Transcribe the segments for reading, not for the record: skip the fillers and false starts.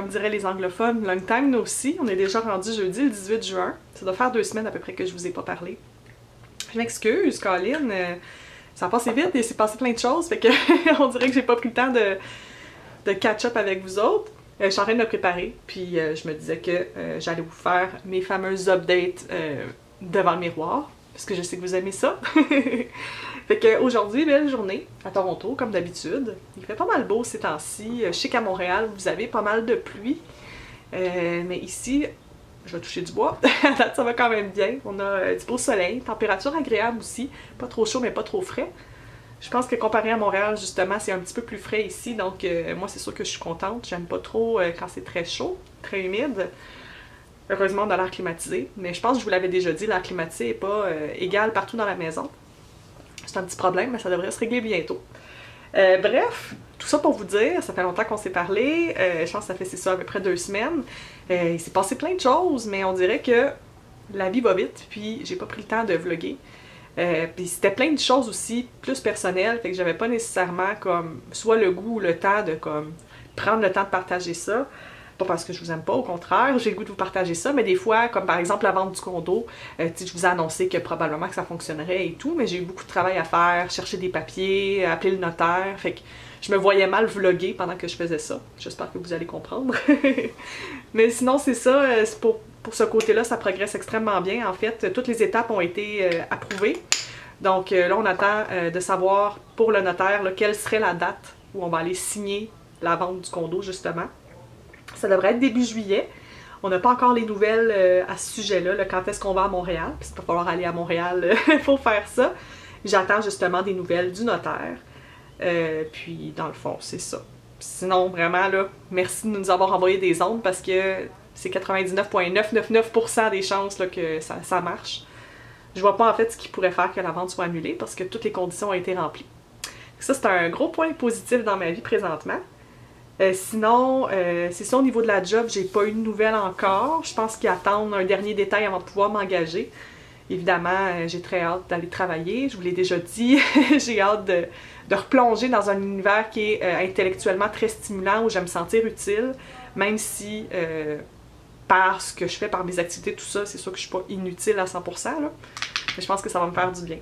comme diraient les anglophones, long time no see. On est déjà rendu jeudi le 18 juin. Ça doit faire 2 semaines à peu près que je vous ai pas parlé. Je m'excuse, Colin. Ça a passé vite et s'est passé plein de choses, fait que on dirait que j'ai pas pris le temps de catch-up avec vous autres. Je suis en train de me préparer, puis je me disais que j'allais vous faire mes fameuses updates devant le miroir, parce que je sais que vous aimez ça. Fait qu'aujourd'hui, belle journée à Toronto, comme d'habitude. Il fait pas mal beau ces temps-ci. Je sais qu'à Montréal, vous avez pas mal de pluie. Mais ici, je vais toucher du bois. À date, ça va quand même bien. On a du beau soleil, température agréable aussi. Pas trop chaud, mais pas trop frais. Je pense que comparé à Montréal, justement, c'est un petit peu plus frais ici. Donc, moi, c'est sûr que je suis contente. J'aime pas trop quand c'est très chaud, très humide. Heureusement, on a l'air climatisé. Mais je pense que je vous l'avais déjà dit, l'air climatisé n'est pas égal partout dans la maison. C'est un petit problème, mais ça devrait se régler bientôt. Bref, tout ça pour vous dire, ça fait longtemps qu'on s'est parlé. Je pense que ça fait c'est ça à peu près 2 semaines. Il s'est passé plein de choses, mais on dirait que la vie va vite, puis j'ai pas pris le temps de vlogger. Puis c'était plein de choses aussi, plus personnelles, fait que j'avais pas nécessairement comme soit le goût ou le temps de comme prendre le temps de partager ça. Pas parce que je vous aime pas, au contraire, j'ai le goût de vous partager ça, mais des fois, comme par exemple la vente du condo, je vous ai annoncé que probablement que ça fonctionnerait et tout, mais j'ai eu beaucoup de travail à faire, chercher des papiers, appeler le notaire, fait que je me voyais mal vlogger pendant que je faisais ça. J'espère que vous allez comprendre. Mais sinon, c'est ça, pour ce côté-là, ça progresse extrêmement bien. En fait, toutes les étapes ont été approuvées. Donc là, on attend de savoir pour le notaire là, quelle serait la date où on va aller signer la vente du condo, justement. Ça devrait être début juillet. On n'a pas encore les nouvelles à ce sujet-là, là, quand est-ce qu'on va à Montréal. Puis il va falloir aller à Montréal pour faire ça. J'attends justement des nouvelles du notaire. Puis dans le fond, c'est ça. Sinon, vraiment, là, merci de nous avoir envoyé des ondes parce que c'est 99,999% des chances là, que ça marche. Je vois pas en fait ce qui pourrait faire que la vente soit annulée parce que toutes les conditions ont été remplies. Ça, c'est un gros point positif dans ma vie présentement. Sinon, c'est ça au niveau de la job, j'ai pas eu de nouvelles encore. Je pense qu'ils attendent un dernier détail avant de pouvoir m'engager. Évidemment, j'ai très hâte d'aller travailler, je vous l'ai déjà dit. J'ai hâte de replonger dans un univers qui est intellectuellement très stimulant, où je vais me sentir utile, même si par ce que je fais, par mes activités, tout ça, c'est sûr que je suis pas inutile à 100%, là. Mais je pense que ça va me faire du bien.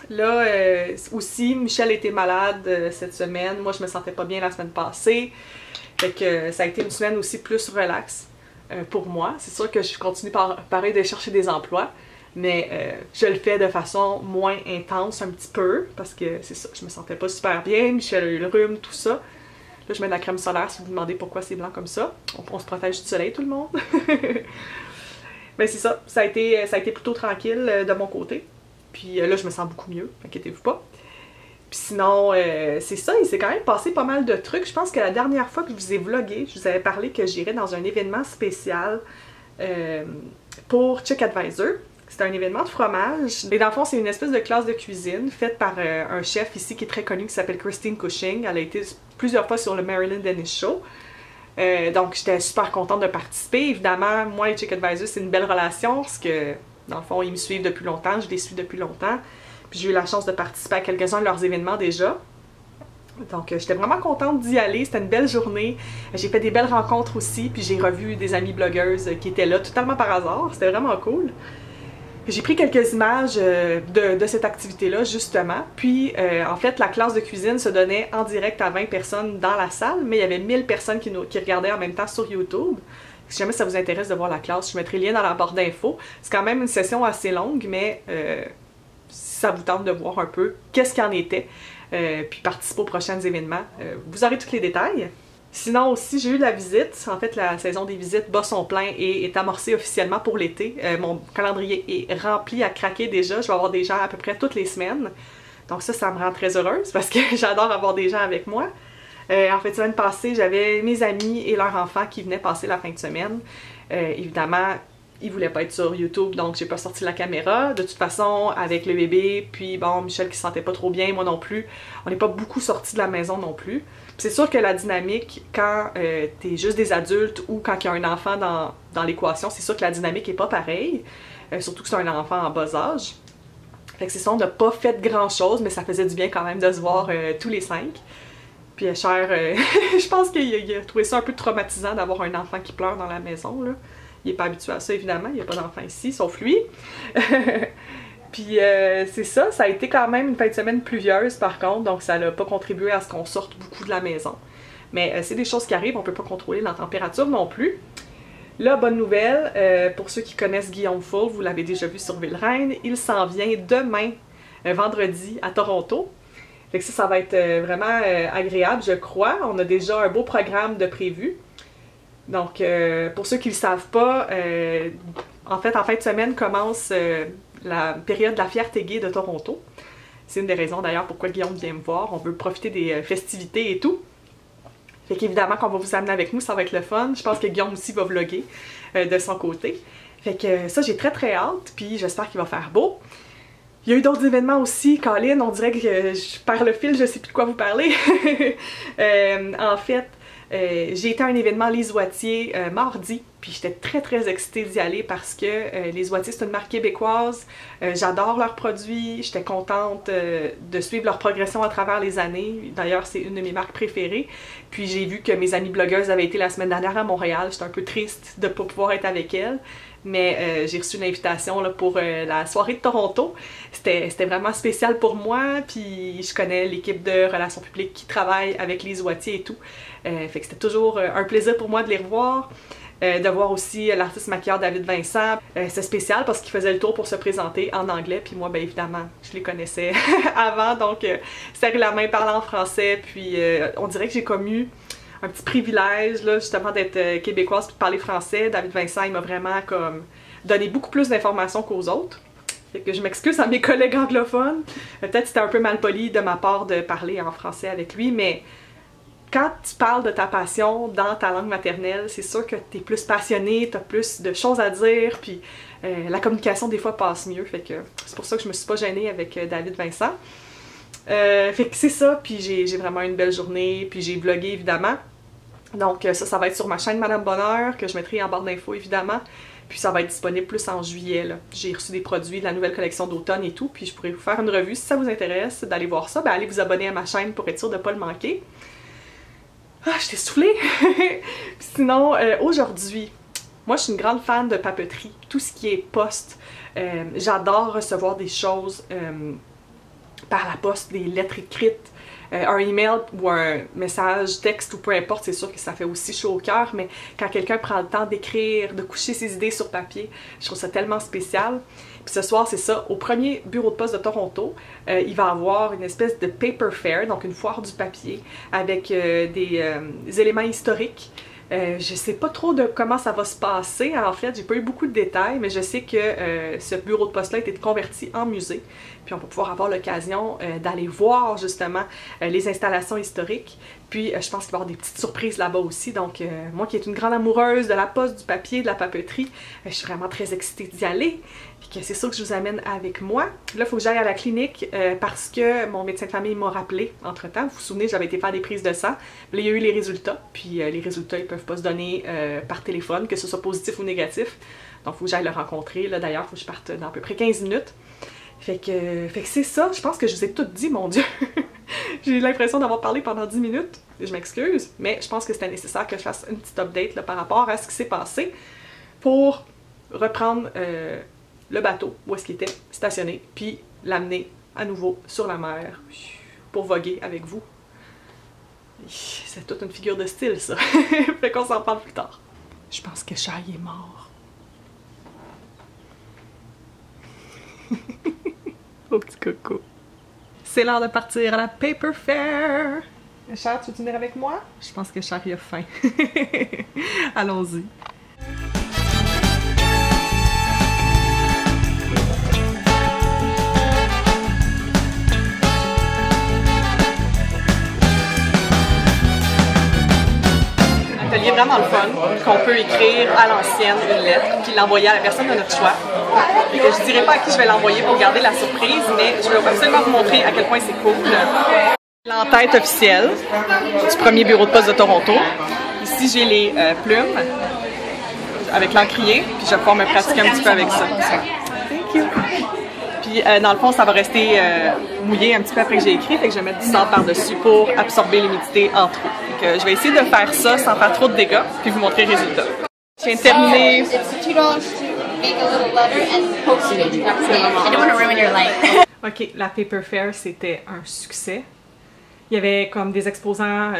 Là, aussi, Michel était malade cette semaine. Moi, je me sentais pas bien la semaine passée. Fait que ça a été une semaine aussi plus relax pour moi. C'est sûr que je continue pareil de chercher des emplois, mais je le fais de façon moins intense un petit peu, parce que c'est ça, je me sentais pas super bien. Michel a eu le rhume, tout ça. Là, je mets de la crème solaire si vous vous demandez pourquoi c'est blanc comme ça. On se protège du soleil, tout le monde. Mais c'est ça, ça a été plutôt tranquille de mon côté. Puis là, je me sens beaucoup mieux, inquiétez-vous pas. Puis sinon, c'est ça, il s'est quand même passé pas mal de trucs. Je pense que la dernière fois que je vous ai vlogué, je vous avais parlé que j'irais dans un événement spécial pour CheckAdvisor. C'est un événement de fromage. Et dans le fond, c'est une espèce de classe de cuisine faite par un chef ici qui est très connu, qui s'appelle Christine Cushing. Elle a été plusieurs fois sur le Marilyn Dennis Show. Donc, j'étais super contente de participer. Évidemment, moi et CheckAdvisor, c'est une belle relation parce que, dans le fond, ils me suivent depuis longtemps, je les suis depuis longtemps. Puis j'ai eu la chance de participer à quelques-uns de leurs événements déjà. Donc j'étais vraiment contente d'y aller, c'était une belle journée. J'ai fait des belles rencontres aussi, puis j'ai revu des amies blogueuses qui étaient là totalement par hasard, c'était vraiment cool. J'ai pris quelques images de cette activité-là, justement. Puis, en fait, la classe de cuisine se donnait en direct à 20 personnes dans la salle, mais il y avait 1000 personnes qui regardaient en même temps sur YouTube. Si jamais ça vous intéresse de voir la classe, je mettrai le lien dans la barre d'infos. C'est quand même une session assez longue, mais si ça vous tente de voir un peu qu'est-ce qu'il en était, puis participer aux prochains événements, vous aurez tous les détails. Sinon aussi, j'ai eu la visite. En fait, la saison des visites bat son plein et est amorcée officiellement pour l'été. Mon calendrier est rempli à craquer déjà. Je vais avoir des gens à peu près toutes les semaines. Donc ça me rend très heureuse parce que j'adore avoir des gens avec moi. En fait, la semaine passée, j'avais mes amis et leurs enfants qui venaient passer la fin de semaine. Évidemment, ils voulaient pas être sur YouTube, donc j'ai pas sorti la caméra. De toute façon, avec le bébé, puis bon, Michel qui se sentait pas trop bien, moi non plus, on n'est pas beaucoup sortis de la maison non plus. C'est sûr que la dynamique, quand t'es juste des adultes ou quand il y a un enfant dans l'équation, c'est sûr que la dynamique est pas pareille. Surtout que c'est un enfant en bas âge. Fait que c'est ça, on n'a pas fait grand chose, mais ça faisait du bien quand même de se voir tous les 5. Puis Cher, je pense qu'il a trouvé ça un peu traumatisant d'avoir un enfant qui pleure dans la maison, là. Il est pas habitué à ça, évidemment, il n'y a pas d'enfant ici, sauf lui. Puis c'est ça, ça a été quand même une fin de semaine pluvieuse par contre, donc ça n'a pas contribué à ce qu'on sorte beaucoup de la maison. Mais c'est des choses qui arrivent, on peut pas contrôler la température non plus. Là, bonne nouvelle, pour ceux qui connaissent Guillaume Foul, vous l'avez déjà vu sur Ville-Reine, il s'en vient demain, vendredi, à Toronto. Fait que ça va être vraiment agréable, je crois. On a déjà un beau programme de prévu. Donc, pour ceux qui ne le savent pas, en fin de semaine commence la période de la fierté gay de Toronto. C'est une des raisons d'ailleurs pourquoi Guillaume vient me voir. On veut profiter des festivités et tout. Fait qu'évidemment qu'on va vous amener avec nous, ça va être le fun. Je pense que Guillaume aussi va vlogger de son côté. Fait que ça, j'ai très très hâte, puis j'espère qu'il va faire beau. Il y a eu d'autres événements aussi, Colin, on dirait que je perds le fil, je sais plus de quoi vous parler. En fait, j'ai été à un événement Les Oitiers mardi, puis j'étais très très excitée d'y aller parce que Les Oitiers c'est une marque québécoise, j'adore leurs produits, j'étais contente de suivre leur progression à travers les années, d'ailleurs c'est une de mes marques préférées, puis j'ai vu que mes amies blogueuses avaient été la semaine dernière à Montréal, j'étais un peu triste de ne pas pouvoir être avec elles. Mais j'ai reçu une invitation là, pour la soirée de Toronto. C'était vraiment spécial pour moi, puis je connais l'équipe de relations publiques qui travaille avec les Oitiers et tout. Fait que c'était toujours un plaisir pour moi de les revoir. De voir aussi l'artiste maquilleur David Vincent. C'est spécial parce qu'il faisait le tour pour se présenter en anglais, puis moi, ben évidemment, je les connaissais avant, donc serrer la main, parler en français, puis on dirait que j'ai comme eu un petit privilège, là, justement, d'être québécoise et de parler français. David Vincent, il m'a vraiment comme donné beaucoup plus d'informations qu'aux autres. Fait que je m'excuse à mes collègues anglophones. Peut-être que c'était un peu mal poli de ma part de parler en français avec lui, mais quand tu parles de ta passion dans ta langue maternelle, c'est sûr que t'es plus passionné, t'as plus de choses à dire, puis la communication des fois passe mieux. Fait que c'est pour ça que je me suis pas gênée avec David Vincent. Fait que c'est ça, puis j'ai vraiment une belle journée, puis j'ai vlogué évidemment. Donc ça va être sur ma chaîne Madame Bonheur, que je mettrai en barre d'infos évidemment. Puis ça va être disponible plus en juillet, là. J'ai reçu des produits de la nouvelle collection d'automne et tout, puis je pourrais vous faire une revue si ça vous intéresse d'aller voir ça. Ben allez vous abonner à ma chaîne pour être sûr de ne pas le manquer. Ah, je t'ai soufflée! Sinon, aujourd'hui, moi je suis une grande fan de papeterie, tout ce qui est poste. J'adore recevoir des choses par la poste, des lettres écrites, un email ou un message texte ou peu importe, c'est sûr que ça fait aussi chaud au cœur, mais quand quelqu'un prend le temps d'écrire, de coucher ses idées sur papier, je trouve ça tellement spécial. Puis ce soir, c'est ça, au premier bureau de poste de Toronto, il va y avoir une espèce de paper fair, donc une foire du papier, avec des éléments historiques. Je sais pas trop de comment ça va se passer, en fait, j'ai pas eu beaucoup de détails, mais je sais que ce bureau de poste-là a été converti en musée, puis on va pouvoir avoir l'occasion d'aller voir justement les installations historiques, puis je pense qu'il va y avoir des petites surprises là-bas aussi, donc moi qui est une grande amoureuse de la poste, du papier, de la papeterie, je suis vraiment très excitée d'y aller, puis que c'est ça que je vous amène avec moi. Là, il faut que j'aille à la clinique parce que mon médecin de famille m'a rappelé entre-temps, vous vous souvenez, j'avais été faire des prises de sang, là, il y a eu les résultats, puis les résultats, ils peuvent pas se donner par téléphone, que ce soit positif ou négatif. Donc, il faut que j'aille le rencontrer. Là, d'ailleurs, il faut que je parte dans à peu près 15 minutes. Fait que c'est ça. Je pense que je vous ai tout dit, mon Dieu. J'ai eu l'impression d'avoir parlé pendant 10 minutes. Je m'excuse, mais je pense que c'était nécessaire que je fasse une petite update là, par rapport à ce qui s'est passé pour reprendre le bateau où est-ce qu'il était stationné, puis l'amener à nouveau sur la mer pour voguer avec vous. C'est toute une figure de style, ça. Fait qu'on s'en parle plus tard. Je pense que Cher est mort. Au petit coco. C'est l'heure de partir à la Paper Fair. Cher, tu veux venir avec moi? Je pense que Cher, il a faim. Allons-y. Atelier vraiment le fun, qu'on peut écrire à l'ancienne une lettre, puis l'envoyer à la personne de notre choix. Et que je dirais pas à qui je vais l'envoyer pour garder la surprise, mais je vais absolument vous montrer à quel point c'est cool. L'entête officielle du premier bureau de poste de Toronto. Ici, j'ai les plumes avec l'encrier, puis je vais pouvoir me pratiquer un petit peu avec ça. Thank you! puis dans le fond, ça va rester mouillé un petit peu après que j'ai écrit, fait que je vais mettre du sable par-dessus pour absorber l'humidité en trop. Donc, je vais essayer de faire ça sans faire trop de dégâts, puis vous montrer le résultat. Je viens de terminer. Ok, la Paper Fair, c'était un succès. Il y avait comme des exposants,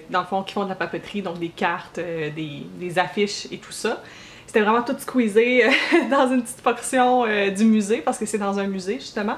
dans le fond, qui font de la papeterie, donc des cartes, des affiches et tout ça. C'était vraiment tout squeezé dans une petite portion du musée, parce que c'est dans un musée, justement.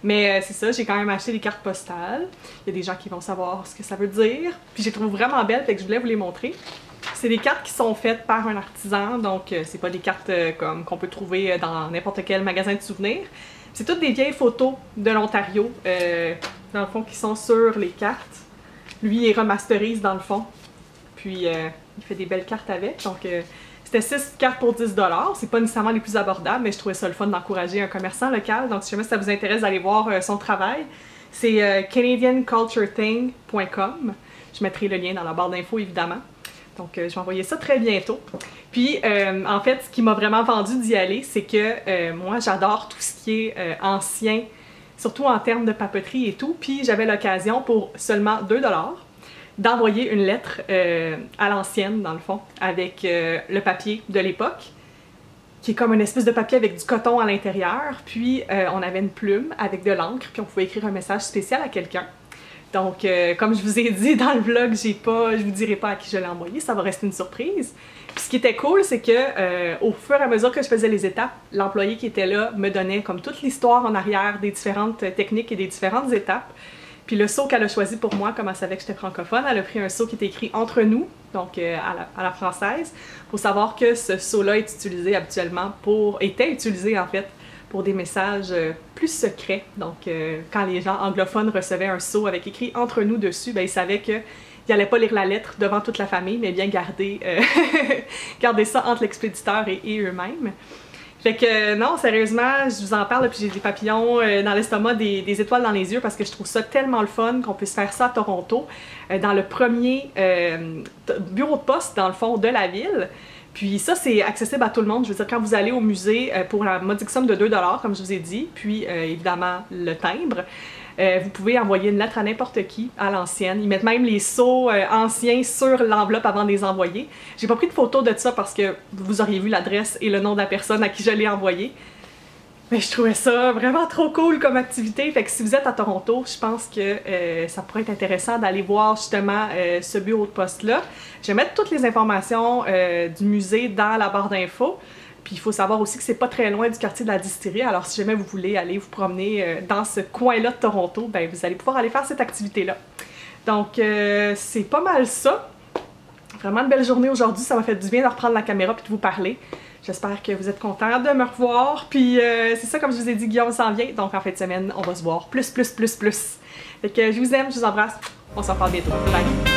Mais c'est ça, j'ai quand même acheté des cartes postales. Il y a des gens qui vont savoir ce que ça veut dire. Puis je les trouve vraiment belles, fait que je voulais vous les montrer. C'est des cartes qui sont faites par un artisan, donc c'est pas des cartes comme qu'on peut trouver dans n'importe quel magasin de souvenirs. C'est toutes des vieilles photos de l'Ontario, dans le fond, qui sont sur les cartes. Lui, il remasterise dans le fond, puis il fait des belles cartes avec. Donc c'était 6 cartes pour 10 $. C'est pas nécessairement les plus abordables, mais je trouvais ça le fun d'encourager un commerçant local. Donc si jamais ça vous intéresse d'aller voir son travail, c'est canadianculturething.com. Je mettrai le lien dans la barre d'infos, évidemment. Donc, je vais envoyer ça très bientôt. Puis, en fait, ce qui m'a vraiment vendu d'y aller, c'est que moi, j'adore tout ce qui est ancien, surtout en termes de papeterie et tout. Puis, j'avais l'occasion, pour seulement 2 $, d'envoyer une lettre à l'ancienne, dans le fond, avec le papier de l'époque, qui est comme une espèce de papier avec du coton à l'intérieur. Puis, on avait une plume avec de l'encre, puis on pouvait écrire un message spécial à quelqu'un. Donc, comme je vous ai dit dans le vlog, je vous dirai pas à qui je l'ai envoyé, ça va rester une surprise. Puis ce qui était cool, c'est que au fur et à mesure que je faisais les étapes, l'employé qui était là me donnait comme toute l'histoire en arrière des différentes techniques et des différentes étapes. Puis le seau qu'elle a choisi pour moi, comme elle savait que j'étais francophone, elle a pris un seau qui était écrit « Entre nous », donc à la française. Faut savoir que ce seau-là est utilisé habituellement était utilisé en fait, pour des messages plus secrets. Donc, quand les gens anglophones recevaient un seau avec écrit « Entre nous » dessus, ben, ils savaient qu'ils n'allaient pas lire la lettre devant toute la famille, mais bien garder ça entre l'expéditeur et eux-mêmes. Fait que non, sérieusement, je vous en parle, puis j'ai des papillons dans l'estomac, des étoiles dans les yeux, parce que je trouve ça tellement le fun qu'on puisse faire ça à Toronto, dans le premier bureau de poste, dans le fond, de la ville. Puis ça, c'est accessible à tout le monde. Je veux dire, quand vous allez au musée pour la modique somme de 2 $, comme je vous ai dit, puis évidemment le timbre, vous pouvez envoyer une lettre à n'importe qui, à l'ancienne. Ils mettent même les sceaux anciens sur l'enveloppe avant de les envoyer. J'ai pas pris de photo de ça parce que vous auriez vu l'adresse et le nom de la personne à qui je l'ai envoyé. Mais je trouvais ça vraiment trop cool comme activité. Fait que si vous êtes à Toronto, je pense que ça pourrait être intéressant d'aller voir justement ce bureau de poste-là. Je vais mettre toutes les informations du musée dans la barre d'infos. Puis il faut savoir aussi que c'est pas très loin du quartier de la distillerie. Alors si jamais vous voulez aller vous promener dans ce coin-là de Toronto, ben vous allez pouvoir aller faire cette activité-là. Donc c'est pas mal ça. Vraiment une belle journée aujourd'hui. Ça m'a fait du bien de reprendre la caméra et de vous parler. J'espère que vous êtes contents de me revoir. Puis c'est ça, comme je vous ai dit, Guillaume s'en vient. Donc en fin de semaine, on va se voir plus. Fait que je vous aime, je vous embrasse. On s'en parle bientôt. Bye!